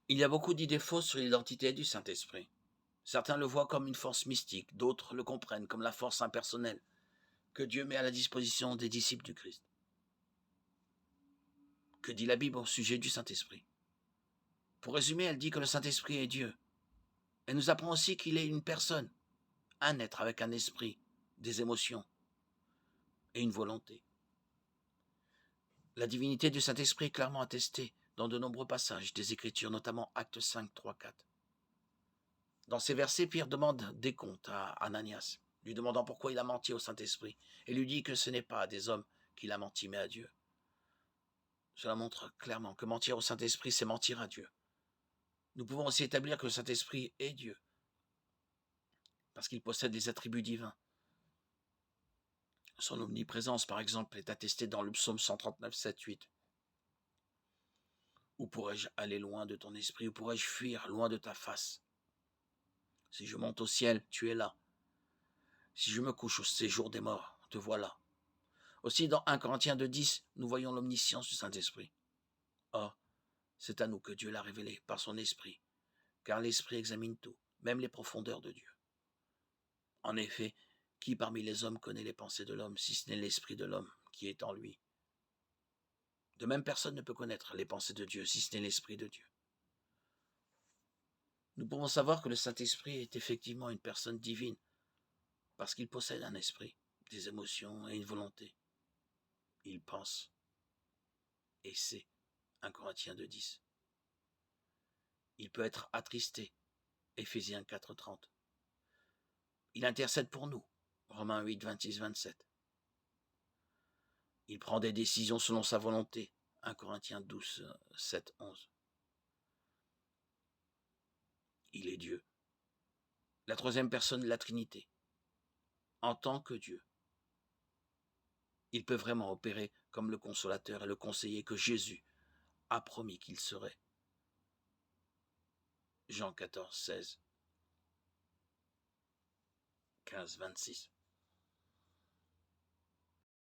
Il y a beaucoup d'idées fausses sur l'identité du Saint-Esprit. Certains le voient comme une force mystique, d'autres le comprennent comme la force impersonnelle que Dieu met à la disposition des disciples du Christ. Que dit la Bible au sujet du Saint-Esprit? Pour résumer, elle dit que le Saint-Esprit est Dieu. Elle nous apprend aussi qu'il est une personne, un être avec un esprit, des émotions et une volonté. La divinité du Saint-Esprit est clairement attestée dans de nombreux passages des Écritures, notamment Actes 5, 3, 4. Dans ces versets, Pierre demande des comptes à Ananias, lui demandant pourquoi il a menti au Saint-Esprit, et lui dit que ce n'est pas à des hommes qu'il a menti, mais à Dieu. Cela montre clairement que mentir au Saint-Esprit, c'est mentir à Dieu. Nous pouvons aussi établir que le Saint-Esprit est Dieu, parce qu'il possède des attributs divins. Son omniprésence, par exemple, est attestée dans le psaume 139, 7, 8. Où pourrais-je aller loin de ton esprit? Où pourrais-je fuir loin de ta face? Si je monte au ciel, tu es là. Si je me couche au séjour des morts, te voilà. Aussi, dans 1 Corinthiens 2, 10, nous voyons l'omniscience du Saint-Esprit. Or, c'est à nous que Dieu l'a révélé par son Esprit, car l'Esprit examine tout, même les profondeurs de Dieu. En effet, qui parmi les hommes connaît les pensées de l'homme, si ce n'est l'Esprit de l'homme qui est en lui? De même, personne ne peut connaître les pensées de Dieu, si ce n'est l'Esprit de Dieu. Nous pouvons savoir que le Saint-Esprit est effectivement une personne divine, parce qu'il possède un esprit, des émotions et une volonté. Il pense et sait. 1 Corinthiens 2, 10. Il peut être attristé. Éphésiens 4, 30. Il intercède pour nous. Romains 8, 26, 27. Il prend des décisions selon sa volonté. 1 Corinthiens 12, 7, 11. Il est Dieu. La troisième personne de la Trinité. En tant que Dieu. Il peut vraiment opérer comme le consolateur et le conseiller que Jésus a promis qu'il serait. Jean 14, 16, 15, 26.